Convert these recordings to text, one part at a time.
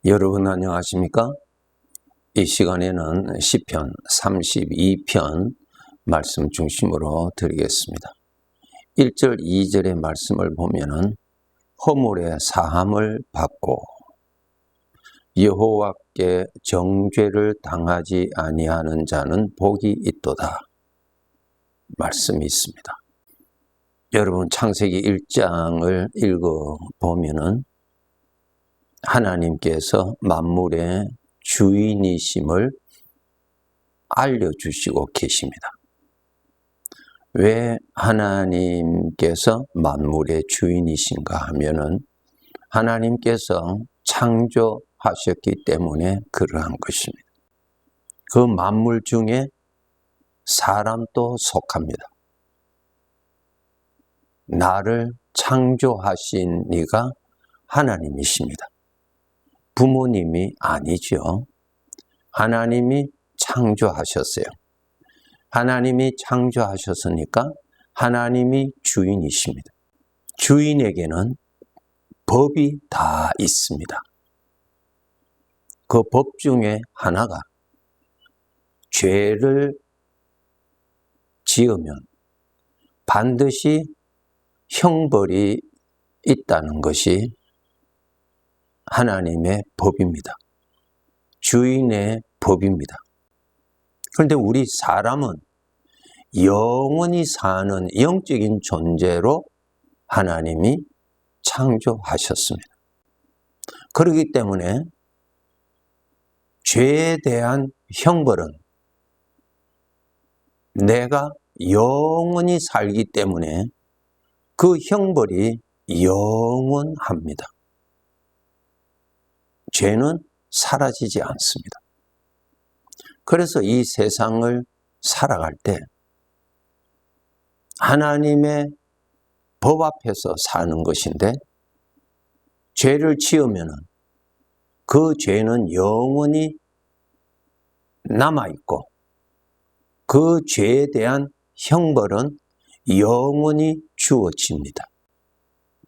여러분 안녕하십니까? 이 시간에는 시편 32편 말씀 중심으로 드리겠습니다. 1절 2절의 말씀을 보면은 허물의 사함을 받고 여호와께 정죄를 당하지 아니하는 자는 복이 있도다 말씀이 있습니다. 여러분 창세기 1장을 읽어보면은 하나님께서 만물의 주인이심을 알려주시고 계십니다. 왜 하나님께서 만물의 주인이신가 하면은 하나님께서 창조하셨기 때문에 그러한 것입니다. 그 만물 중에 사람도 속합니다. 나를 창조하신 이가 하나님이십니다. 부모님이 아니죠. 하나님이 창조하셨어요. 하나님이 창조하셨으니까 하나님이 주인이십니다. 주인에게는 법이 다 있습니다. 그 법 중에 하나가 죄를 지으면 반드시 형벌이 있다는 것이 하나님의 법입니다. 주인의 법입니다. 그런데 우리 사람은 영원히 사는 영적인 존재로 하나님이 창조하셨습니다. 그렇기 때문에 죄에 대한 형벌은 내가 영원히 살기 때문에 그 형벌이 영원합니다. 죄는 사라지지 않습니다. 그래서 이 세상을 살아갈 때 하나님의 법 앞에서 사는 것인데 죄를 지으면 그 죄는 영원히 남아있고 그 죄에 대한 형벌은 영원히 주어집니다.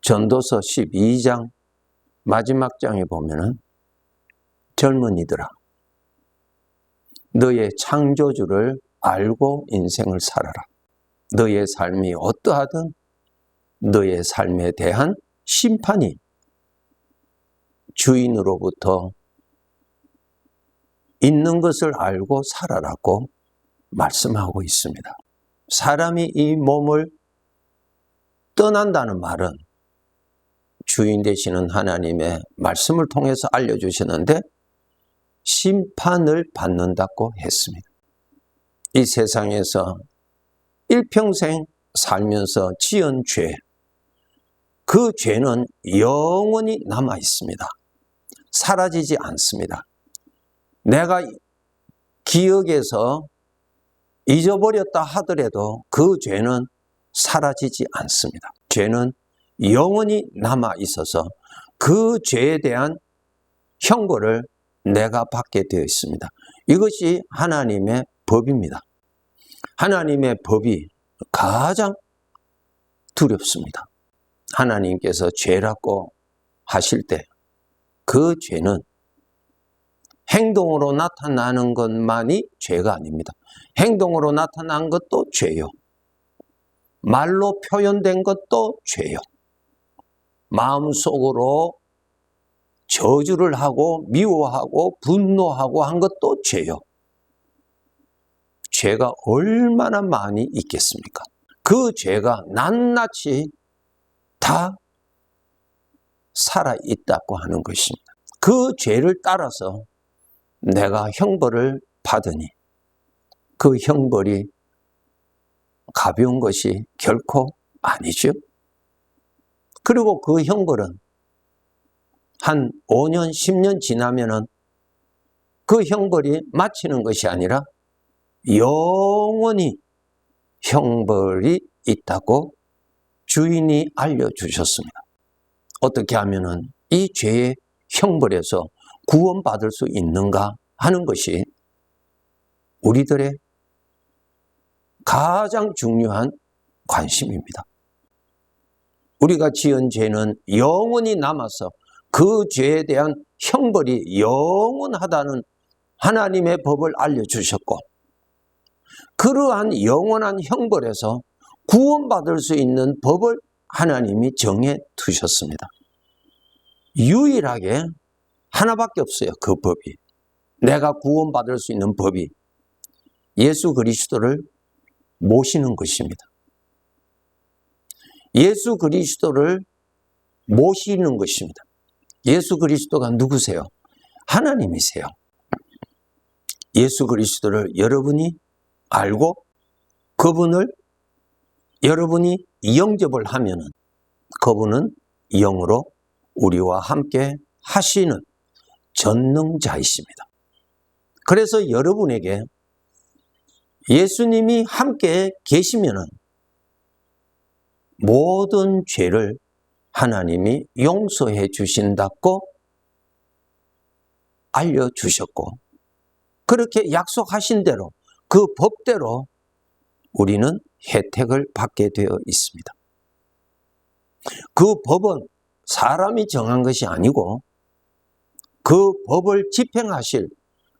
전도서 12장 마지막 장에 보면은 젊은이들아, 너의 창조주를 알고 인생을 살아라. 너의 삶이 어떠하든 너의 삶에 대한 심판이 주인으로부터 있는 것을 알고 살아라고 말씀하고 있습니다. 사람이 이 몸을 떠난다는 말은 주인 되시는 하나님의 말씀을 통해서 알려주시는데 심판을 받는다고 했습니다. 이 세상에서 일평생 살면서 지은 죄, 그 죄는 영원히 남아 있습니다. 사라지지 않습니다. 내가 기억에서 잊어버렸다 하더라도 그 죄는 사라지지 않습니다. 죄는 영원히 남아 있어서 그 죄에 대한 형벌을 내가 받게 되어 있습니다. 이것이 하나님의 법입니다. 하나님의 법이 가장 두렵습니다. 하나님께서 죄라고 하실 때 그 죄는 행동으로 나타나는 것만이 죄가 아닙니다. 행동으로 나타난 것도 죄요. 말로 표현된 것도 죄요. 마음속으로 저주를 하고 미워하고 분노하고 한 것도 죄요. 죄가 얼마나 많이 있겠습니까? 그 죄가 낱낱이 다 살아있다고 하는 것입니다. 그 죄를 따라서 내가 형벌을 받으니 그 형벌이 가벼운 것이 결코 아니죠. 그리고 그 형벌은 한 5년, 10년 지나면은 그 형벌이 마치는 것이 아니라 영원히 형벌이 있다고 주인이 알려주셨습니다. 어떻게 하면은 이 죄의 형벌에서 구원받을 수 있는가 하는 것이 우리들의 가장 중요한 관심입니다. 우리가 지은 죄는 영원히 남아서 그 죄에 대한 형벌이 영원하다는 하나님의 법을 알려주셨고, 그러한 영원한 형벌에서 구원받을 수 있는 법을 하나님이 정해 두셨습니다. 유일하게 하나밖에 없어요. 그 법이. 내가 구원받을 수 있는 법이 예수 그리스도를 모시는 것입니다. 예수 그리스도를 모시는 것입니다. 예수 그리스도가 누구세요? 하나님이세요. 예수 그리스도를 여러분이 알고 그분을 여러분이 영접을 하면은 그분은 영으로 우리와 함께 하시는 전능자이십니다. 그래서 여러분에게 예수님이 함께 계시면은 모든 죄를 하나님이 용서해 주신다고 알려주셨고, 그렇게 약속하신 대로 그 법대로 우리는 혜택을 받게 되어 있습니다. 그 법은 사람이 정한 것이 아니고 그 법을 집행하실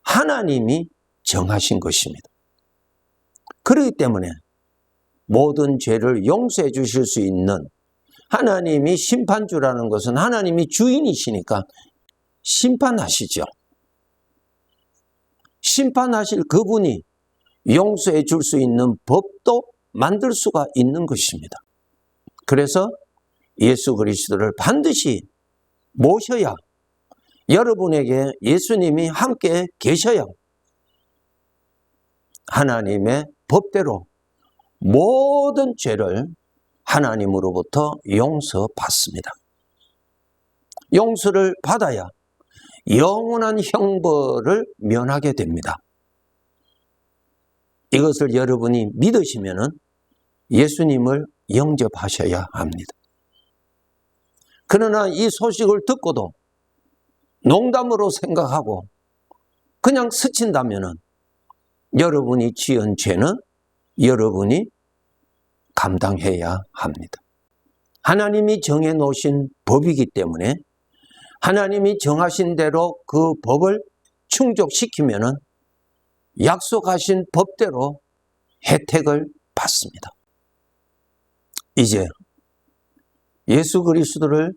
하나님이 정하신 것입니다. 그렇기 때문에 모든 죄를 용서해 주실 수 있는 하나님이 심판주라는 것은 하나님이 주인이시니까 심판하시죠. 심판하실 그분이 용서해 줄 수 있는 법도 만들 수가 있는 것입니다. 그래서 예수 그리스도를 반드시 모셔야, 여러분에게 예수님이 함께 계셔야 하나님의 법대로 모든 죄를 하나님으로부터 용서받습니다. 용서를 받아야 영원한 형벌을 면하게 됩니다. 이것을 여러분이 믿으시면은 예수님을 영접하셔야 합니다. 그러나 이 소식을 듣고도 농담으로 생각하고 그냥 스친다면은 여러분이 지은 죄는 여러분이 감당해야 합니다. 하나님이 정해 놓으신 법이기 때문에 하나님이 정하신 대로 그 법을 충족시키면은 약속하신 법대로 혜택을 받습니다. 이제 예수 그리스도를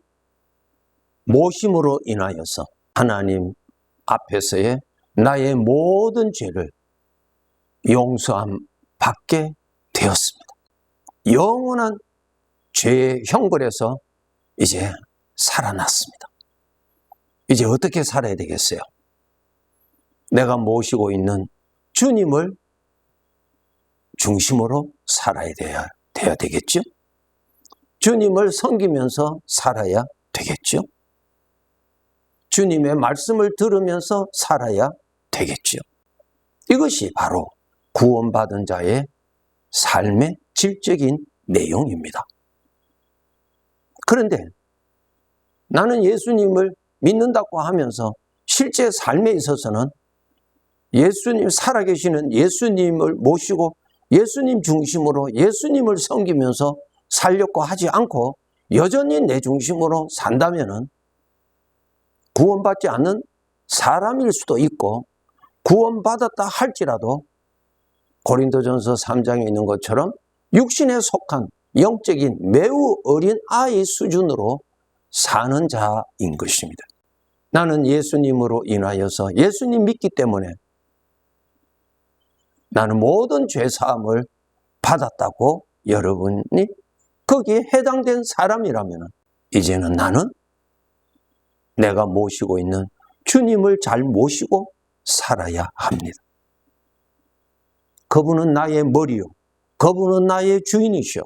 모심으로 인하여서 하나님 앞에서의 나의 모든 죄를 용서함 받게 되었습니다. 영원한 죄의 형벌에서 이제 살아났습니다. 이제 어떻게 살아야 되겠어요? 내가 모시고 있는 주님을 중심으로 살아야 돼야 되겠죠? 주님을 섬기면서 살아야 되겠죠? 주님의 말씀을 들으면서 살아야 되겠죠? 이것이 바로 구원받은 자의 삶의 질적인 내용입니다. 그런데 나는 예수님을 믿는다고 하면서 실제 삶에 있어서는 예수님, 살아계시는 예수님을 모시고 예수님 중심으로 예수님을 섬기면서 살려고 하지 않고 여전히 내 중심으로 산다면은 구원받지 않는 사람일 수도 있고, 구원받았다 할지라도 고린도전서 3장에 있는 것처럼 육신에 속한 영적인 매우 어린 아이 수준으로 사는 자인 것입니다. 나는 예수님으로 인하여서 예수님 믿기 때문에 나는 모든 죄사함을 받았다고 여러분이 거기에 해당된 사람이라면 이제는 나는 내가 모시고 있는 주님을 잘 모시고 살아야 합니다. 그분은 나의 머리요, 그분은 나의 주인이시오,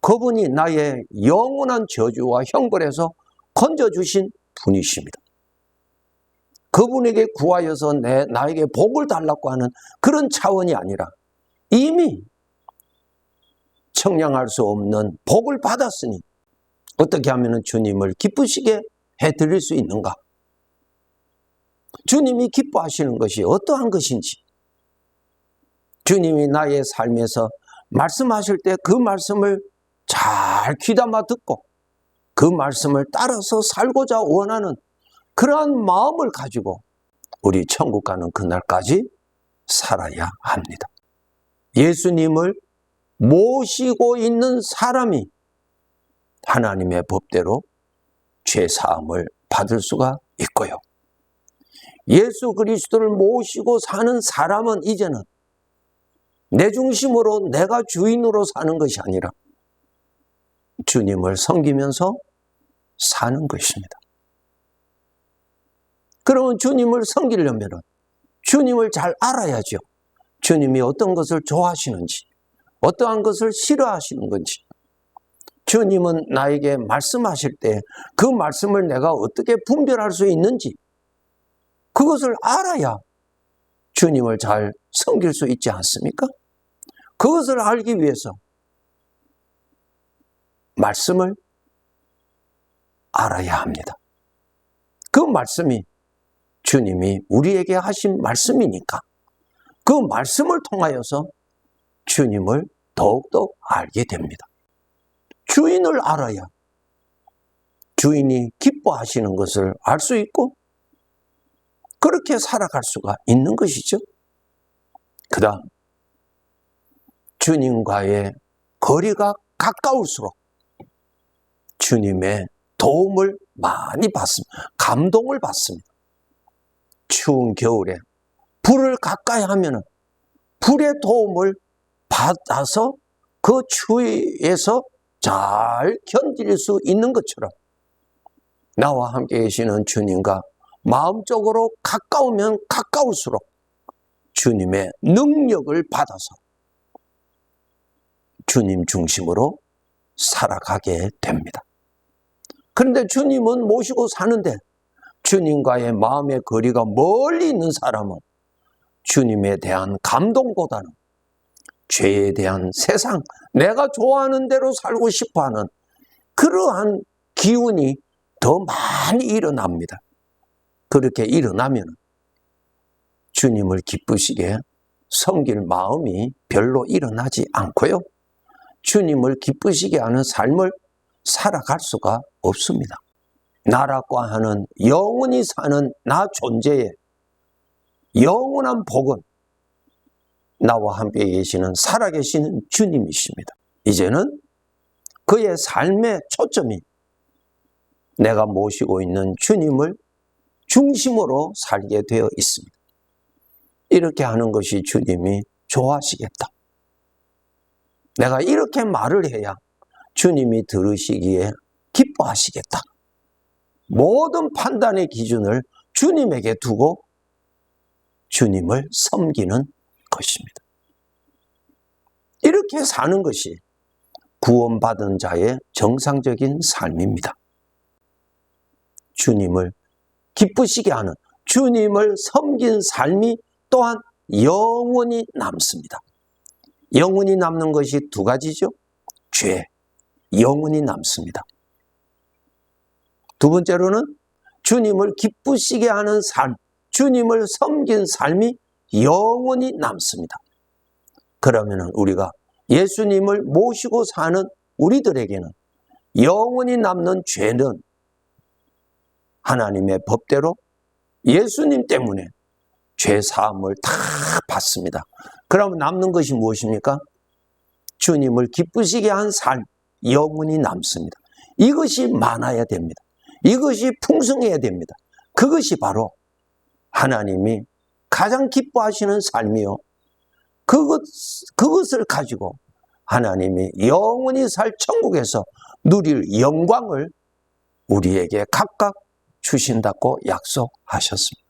그분이 나의 영원한 저주와 형벌에서 건져주신 분이십니다. 그분에게 구하여서 나에게 복을 달라고 하는 그런 차원이 아니라 이미 청량할 수 없는 복을 받았으니 어떻게 하면 주님을 기쁘시게 해드릴 수 있는가? 주님이 기뻐하시는 것이 어떠한 것인지, 주님이 나의 삶에서 말씀하실 때 그 말씀을 잘 귀담아 듣고 그 말씀을 따라서 살고자 원하는 그러한 마음을 가지고 우리 천국 가는 그날까지 살아야 합니다. 예수님을 모시고 있는 사람이 하나님의 법대로 죄사함을 받을 수가 있고요. 예수 그리스도를 모시고 사는 사람은 이제는 내 중심으로 내가 주인으로 사는 것이 아니라 주님을 섬기면서 사는 것입니다. 그러면 주님을 섬기려면 주님을 잘 알아야죠. 주님이 어떤 것을 좋아하시는지, 어떠한 것을 싫어하시는 건지, 주님은 나에게 말씀하실 때 그 말씀을 내가 어떻게 분별할 수 있는지 그것을 알아야 주님을 잘 섬길 수 있지 않습니까? 그것을 알기 위해서 말씀을 알아야 합니다. 그 말씀이 주님이 우리에게 하신 말씀이니까 그 말씀을 통하여서 주님을 더욱더 알게 됩니다. 주인을 알아야 주인이 기뻐하시는 것을 알 수 있고 그렇게 살아갈 수가 있는 것이죠. 그 다음 주님과의 거리가 가까울수록 주님의 도움을 많이 받습니다. 감동을 받습니다. 추운 겨울에 불을 가까이 하면 불의 도움을 받아서 그 추위에서 잘 견딜 수 있는 것처럼 나와 함께 계시는 주님과 마음적으로 가까우면 가까울수록 주님의 능력을 받아서 주님 중심으로 살아가게 됩니다. 그런데 주님은 모시고 사는데 주님과의 마음의 거리가 멀리 있는 사람은 주님에 대한 감동보다는 죄에 대한 세상, 내가 좋아하는 대로 살고 싶어하는 그러한 기운이 더 많이 일어납니다. 그렇게 일어나면 주님을 기쁘시게 섬길 마음이 별로 일어나지 않고요. 주님을 기쁘시게 하는 삶을 살아갈 수가 없습니다. 나라고 하는 영원히 사는 나 존재의 영원한 복은 나와 함께 계시는 살아계시는 주님이십니다. 이제는 그의 삶의 초점이 내가 모시고 있는 주님을 중심으로 살게 되어 있습니다. 이렇게 하는 것이 주님이 좋아하시겠다. 내가 이렇게 말을 해야 주님이 들으시기에 기뻐하시겠다. 모든 판단의 기준을 주님에게 두고 주님을 섬기는 것입니다. 이렇게 사는 것이 구원받은 자의 정상적인 삶입니다. 주님을 기쁘시게 하는, 주님을 섬긴 삶이 또한 영원히 남습니다. 영원히 남는 것이 두 가지죠. 죄, 영원히 남습니다. 두 번째로는 주님을 기쁘시게 하는 삶, 주님을 섬긴 삶이 영원히 남습니다. 그러면 우리가 예수님을 모시고 사는 우리들에게는 영원히 남는 죄는 하나님의 법대로 예수님 때문에 죄 사함을 다 받습니다. 그러면 남는 것이 무엇입니까? 주님을 기쁘시게 한 삶, 영원히 남습니다. 이것이 많아야 됩니다. 이것이 풍성해야 됩니다. 그것이 바로 하나님이 가장 기뻐하시는 삶이요. 그것을 가지고 하나님이 영원히 살 천국에서 누릴 영광을 우리에게 각각 주신다고 약속하셨습니다.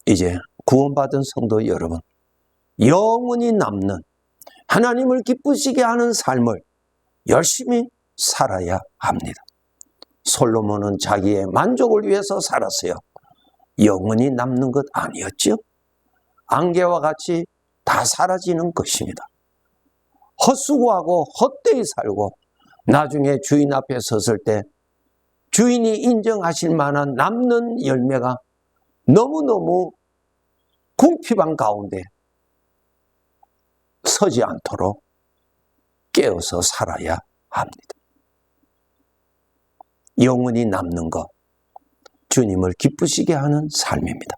이제 구원받은 성도 여러분, 영원히 남는 하나님을 기쁘시게 하는 삶을 열심히 살아야 합니다. 솔로몬은 자기의 만족을 위해서 살았어요. 영원히 남는 것 아니었죠? 안개와 같이 다 사라지는 것입니다. 헛수고하고 헛되이 살고 나중에 주인 앞에 섰을 때 주인이 인정하실 만한 남는 열매가 너무너무 궁핍한 가운데 서지 않도록 깨어서 살아야 합니다. 영원히 남는 것, 주님을 기쁘시게 하는 삶입니다.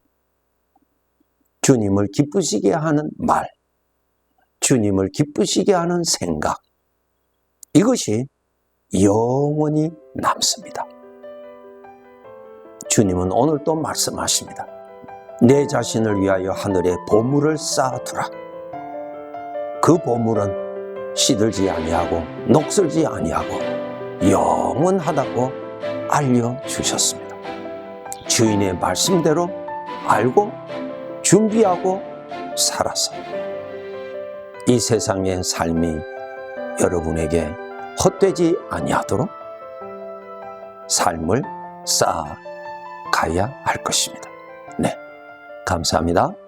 주님을 기쁘시게 하는 말, 주님을 기쁘시게 하는 생각, 이것이 영원히 남습니다. 주님은 오늘 또 말씀하십니다. 내 자신을 위하여 하늘에 보물을 쌓아두라. 그 보물은 시들지 아니하고 녹슬지 아니하고 영원하다고 알려주셨습니다. 주인의 말씀대로 알고 준비하고 살아서 이 세상의 삶이 여러분에게 헛되지 아니하도록 삶을 쌓아가야 할 것입니다. 네, 감사합니다.